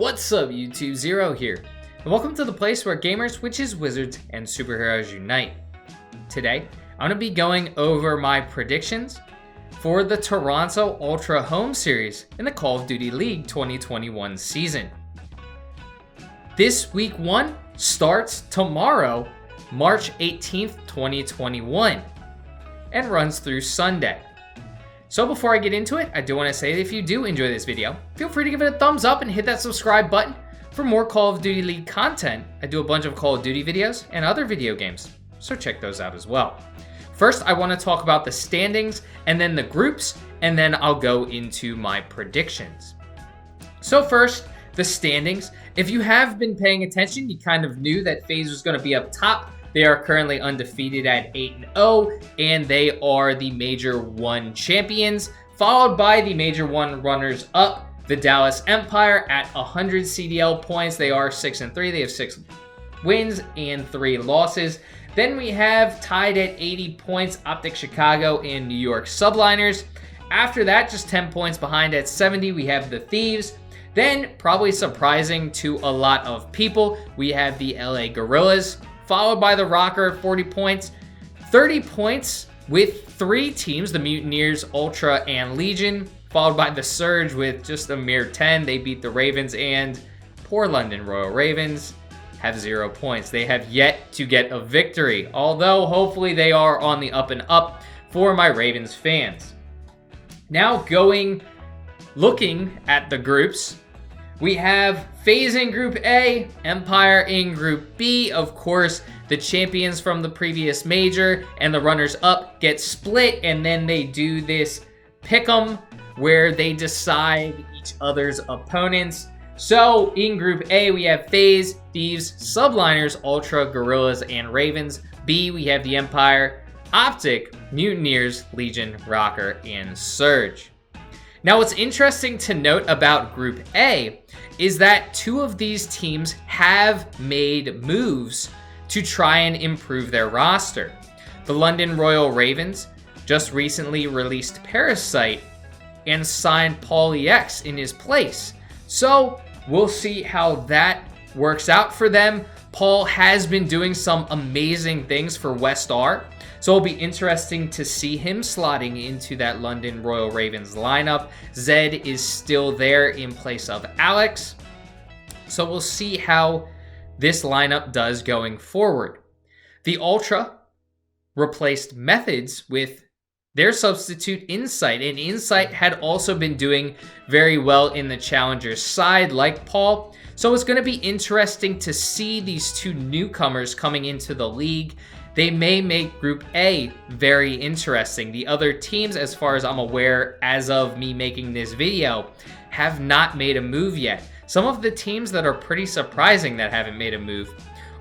What's up YouTube, Zero here, and welcome to the place where gamers, witches, wizards, and superheroes unite. Today, I'm going to be going over my predictions for the Toronto Ultra Home Series in the Call of Duty League 2021 season. This Week 1 starts tomorrow, March 18th, 2021, and runs through Sunday. So before I get into it, I do want to say that if you do enjoy this video, feel free to give it a thumbs up and hit that subscribe button for more Call of Duty League content. I do a bunch of Call of Duty videos and other video games, so check those out as well. First, I want to talk about the standings and then the groups, and then I'll go into my predictions. So first, the standings. If you have been paying attention, you kind of knew that FaZe was going to be up top. They are currently undefeated at 8-0, and they are the Major 1 champions, followed by the Major 1 runners-up, the Dallas Empire, at 100 CDL points. They are 6-3. They have 6 wins and 3 losses. Then we have tied at 80 points, Optic Chicago and New York Subliners. After that, just 10 points behind at 70, we have the Thieves. Then, probably surprising to a lot of people, we have the LA Guerrillas, followed by the Rocker, 40 points. 30 points with 3 teams, the Mutineers, Ultra, and Legion, followed by the Surge with just a mere 10. They beat the Ravens, and poor London Royal Ravens have 0 points. They have yet to get a victory, although hopefully they are on the up and up for my Ravens fans. Now looking at the groups, we have FaZe in Group A, Empire in Group B. Of course, the champions from the previous major and the runners-up get split, and then they do this pick'em where they decide each other's opponents. So in Group A, we have FaZe, Thieves, Subliners, Ultra, Guerrillas, and Ravens. B, we have the Empire, Optic, Mutineers, Legion, Rocker, and Surge. Now, what's interesting to note about Group A is that 2 of these teams have made moves to try and improve their roster. The London Royal Ravens just recently released Parasite and signed Paul EX in his place. So we'll see how that works out for them. Paul has been doing some amazing things for West R, so it'll be interesting to see him slotting into that London Royal Ravens lineup. Zed is still there in place of Alex, so we'll see how this lineup does going forward. The Ultra replaced Methods with their substitute Insight, and Insight had also been doing very well in the Challengers side like Paul. So it's going to be interesting to see these 2 newcomers coming into the league. They may make Group A very interesting. The other teams, as far as I'm aware, as of me making this video, have not made a move yet. Some of the teams that are pretty surprising that haven't made a move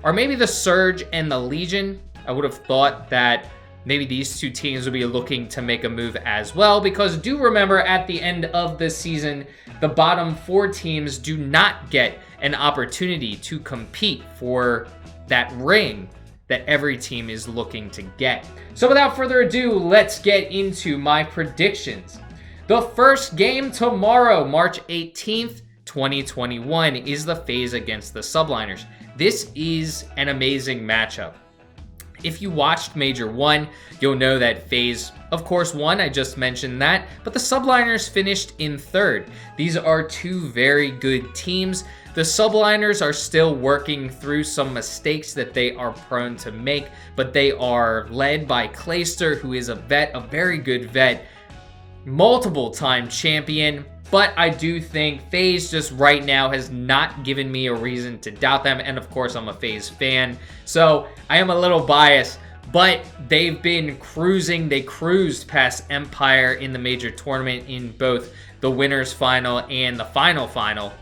are maybe the Surge and the Legion. I would have thought that maybe these 2 teams will be looking to make a move as well, because do remember at the end of the season, the bottom 4 teams do not get an opportunity to compete for that ring that every team is looking to get. So without further ado, let's get into my predictions. The first game tomorrow, March 18th, 2021, is the FaZe against the Subliners. This is an amazing matchup. If you watched Major 1, you'll know that FaZe, of course, won. I just mentioned that. But the Subliners finished in 3rd. These are 2 very good teams. The Subliners are still working through some mistakes that they are prone to make, but they are led by Clayster, who is a vet, a very good vet, multiple-time champion. But I do think FaZe just right now has not given me a reason to doubt them. And of course, I'm a FaZe fan, so I am a little biased. But they've been cruising. They cruised past Empire in the major tournament in both the winners final and the final.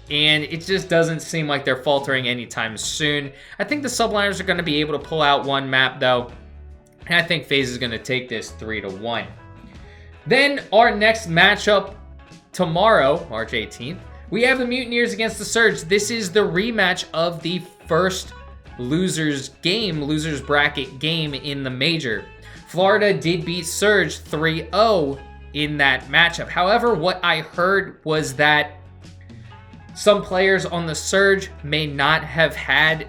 And it just doesn't seem like they're faltering anytime soon. I think the Subliners are going to be able to pull out one map, though. And I think FaZe is going to take this 3-1. Then our next matchup tomorrow, March 18th, we have the Mutineers against the Surge. This is the rematch of the first losers bracket game in the major. Florida did beat Surge 3-0 in that matchup. However, what I heard was that Some players on the Surge may not have had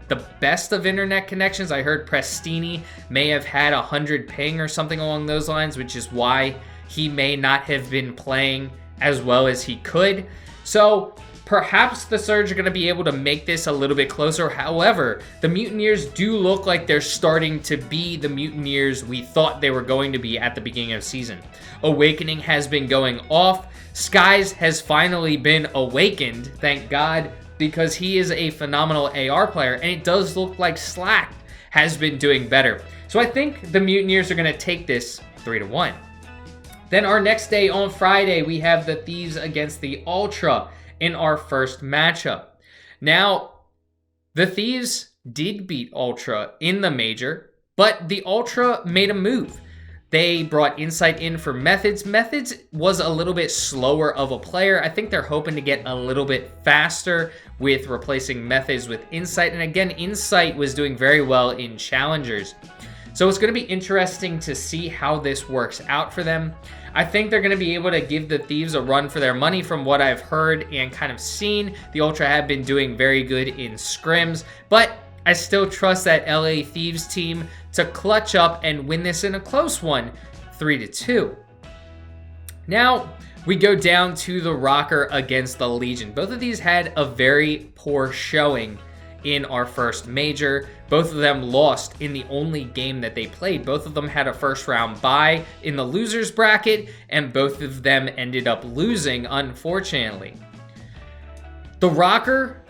the best of internet connections. I heard Prestini may have had 100 ping or something along those lines, which is why he may not have been playing as well as he could. So perhaps the Surge are going to be able to make this a little bit closer. However, the Mutineers do look like they're starting to be the Mutineers we thought they were going to be at the beginning of the season. Awakening has been going off. Skies has finally been awakened, thank God, because he is a phenomenal AR player, and it does look like Slack has been doing better. So I think the Mutineers are going to take this 3-1. Then our next day on Friday, we have the Thieves against the Ultra in our first matchup. Now, the Thieves did beat Ultra in the major, but the Ultra made a move. They brought Insight in for Methods. Methods was a little bit slower of a player. I think they're hoping to get a little bit faster with replacing Methods with Insight. And again, Insight was doing very well in Challengers. So it's going to be interesting to see how this works out for them. I think they're going to be able to give the Thieves a run for their money from what I've heard and kind of seen. The Ultra have been doing very good in scrims, but I still trust that LA Thieves team to clutch up and win this in a close one, 3-2. Now, we go down to the Rocker against the Legion. Both of these had a very poor showing in our first major. Both of them lost in the only game that they played. Both of them had a first round bye in the losers bracket, and both of them ended up losing, unfortunately. The Rocker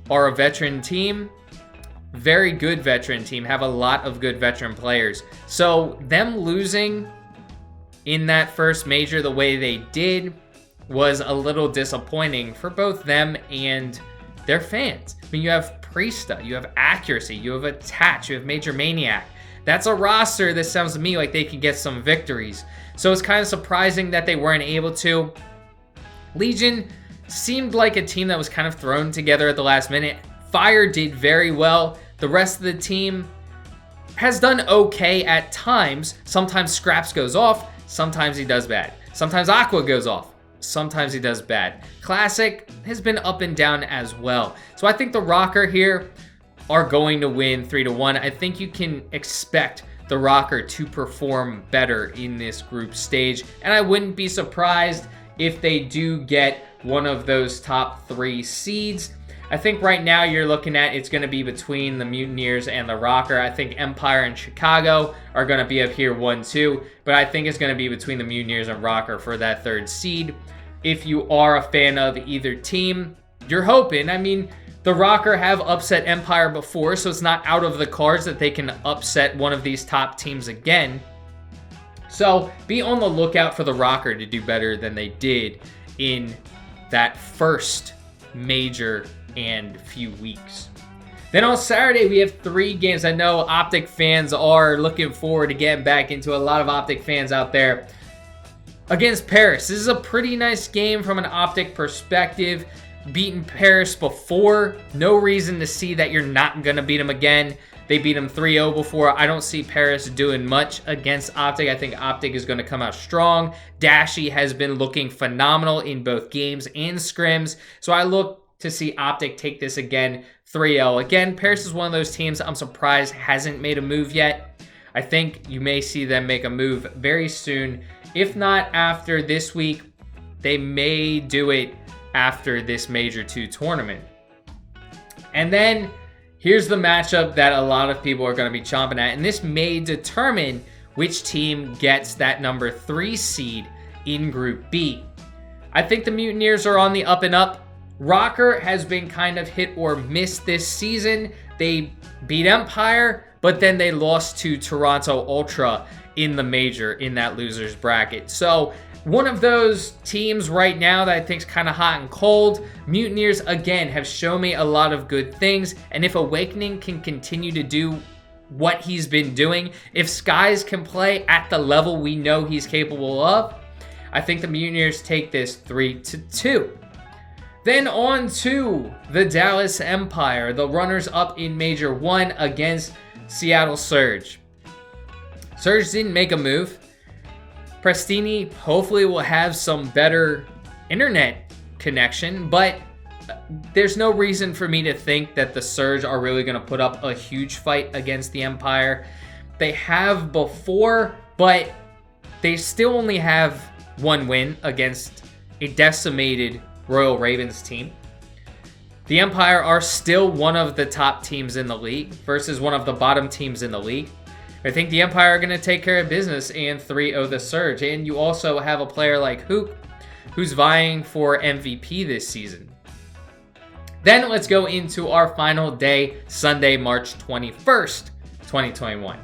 are a veteran team. Very good veteran team, have a lot of good veteran players. So them losing in that first major the way they did was a little disappointing for both them and their fans. I mean, you have Priesta, you have Accuracy, you have Attach, you have Major Maniac. That's a roster that sounds to me like they can get some victories. So it's kind of surprising that they weren't able to. Legion seemed like a team that was kind of thrown together at the last minute. Fire did very well. The rest of the team has done okay at times. Sometimes Scraps goes off, sometimes he does bad. Sometimes Aqua goes off, sometimes he does bad. Classic has been up and down as well. So I think the Rocker here are going to win 3-1. I think you can expect the Rocker to perform better in this group stage, and I wouldn't be surprised if they do get one of those top 3 seeds. I think right now you're looking at it's going to be between the Mutineers and the Rocker. I think Empire and Chicago are going to be up here 1-2, but I think it's going to be between the Mutineers and Rocker for that 3rd seed. If you are a fan of either team, you're hoping. I mean, the Rocker have upset Empire before, so it's not out of the cards that they can upset one of these top teams again. So be on the lookout for the Rocker to do better than they did in that first major and few weeks. Then on Saturday, we have 3 games. I know Optic fans are looking forward to getting back into. A lot of Optic fans out there. Against Paris. This is a pretty nice game from an Optic perspective. Beaten Paris before. No reason to see that you're not going to beat them again. They beat them 3-0 before. I don't see Paris doing much against Optic. I think Optic is going to come out strong. Dashy has been looking phenomenal in both games and scrims. So I look to see Optic take this again 3-0. Again, Paris is one of those teams I'm surprised hasn't made a move yet. I think you may see them make a move very soon. If not after this week, they may do it after this Major 2 tournament. And then here's the matchup that a lot of people are going to be chomping at, and this may determine which team gets that number 3 seed in Group B. I think the Mutineers are on the up and up. Rocker has been kind of hit or miss this season. They beat Empire, but then they lost to Toronto Ultra in the major in that losers bracket. So one of those teams right now that I think is kind of hot and cold. Mutineers, again, have shown me a lot of good things. And if Awakening can continue to do what he's been doing, if Skies can play at the level we know he's capable of, I think the Mutineers take this 3-2. Then on to the Dallas Empire, the runners-up in Major 1 against Seattle Surge. Surge didn't make a move. Prestini hopefully will have some better internet connection, but there's no reason for me to think that the Surge are really going to put up a huge fight against the Empire. They have before, but they still only have one win against a decimated Royal Ravens team. The Empire are still one of the top teams in the league versus one of the bottom teams in the league. I think the Empire are going to take care of business and 3-0 the Surge. And you also have a player like Hook, who's vying for MVP this season. Then let's go into our final day, Sunday, March 21st, 2021.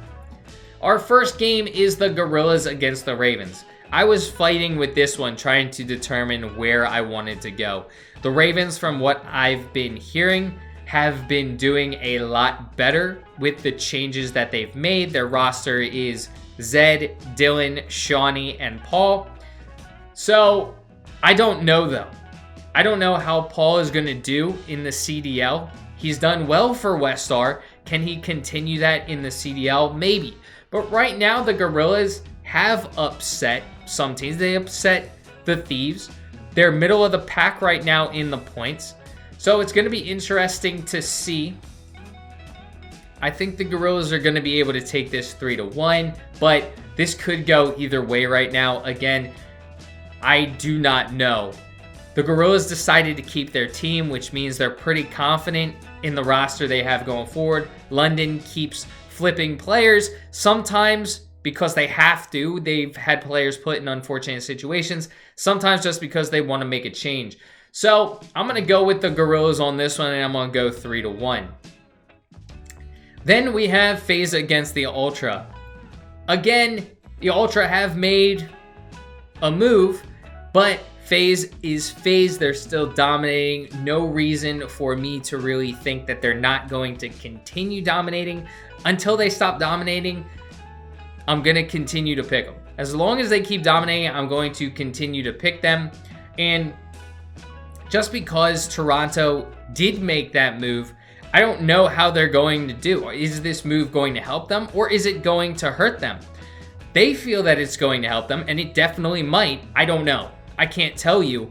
Our first game is the Gorillas against the Ravens. I was fighting with this one, trying to determine where I wanted to go. The Ravens, from what I've been hearing, have been doing a lot better with the changes that they've made. Their roster is Zed, Dylan, Shawnee, and Paul. So I don't know, though. I don't know how Paul is going to do in the CDL. He's done well for Westar. Can he continue that in the CDL? Maybe. But right now, the Gorillas have upset some teams. They upset the Thieves. They're middle of the pack right now in the points. So it's going to be interesting to see. I think the Gorillas are going to be able to take this 3-1, but this could go either way right now. Again, I do not know. The Gorillas decided to keep their team, which means they're pretty confident in the roster they have going forward. London keeps flipping players, sometimes because they have to. They've had players put in unfortunate situations, sometimes just because they want to make a change. So I'm going to go with the Gorillas on this one, and I'm going to go 3-1. Then we have FaZe against the Ultra. Again, the Ultra have made a move, but FaZe is FaZe. They're still dominating. No reason for me to really think that they're not going to continue dominating. Until they stop dominating, I'm going to continue to pick them. As long as they keep dominating, I'm going to continue to pick them. And just because Toronto did make that move, I don't know how they're going to do. Is this move going to help them, or is it going to hurt them? They feel that it's going to help them, and it definitely might. I don't know. I can't tell you.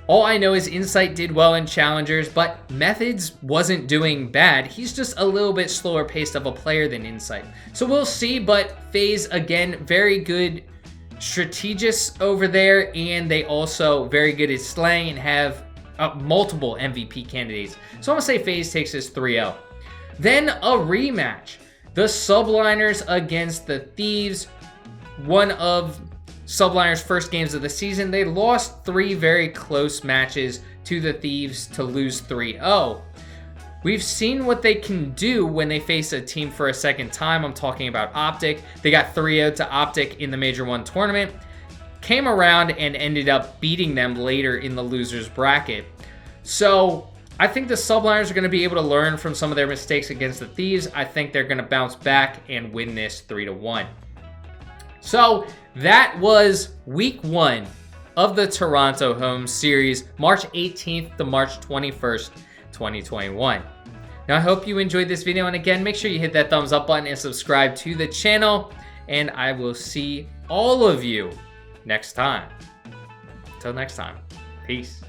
All I know is Insight did well in Challengers, but Methods wasn't doing bad. He's just a little bit slower paced of a player than Insight. So we'll see, but FaZe, again, very good strategists over there, and they also very good at slaying and have multiple MVP candidates. So I'm going to say FaZe takes this 3-0. Then a rematch. The Subliners against the Thieves. One of Subliners' first games of the season. They lost 3 very close matches to the Thieves to lose 3-0. We've seen what they can do when they face a team for a second time. I'm talking about Optic. They got 3-0 to Optic in the Major 1 tournament. Came around and ended up beating them later in the losers bracket. So I think the Subliners are going to be able to learn from some of their mistakes against the Thieves. I think they're going to bounce back and win this 3-1. So that was week 1 of the Toronto Home Series, March 18th to March 21st, 2021. Now, I hope you enjoyed this video. And again, make sure you hit that thumbs up button and subscribe to the channel. And I will see all of you next time. Until next time, peace.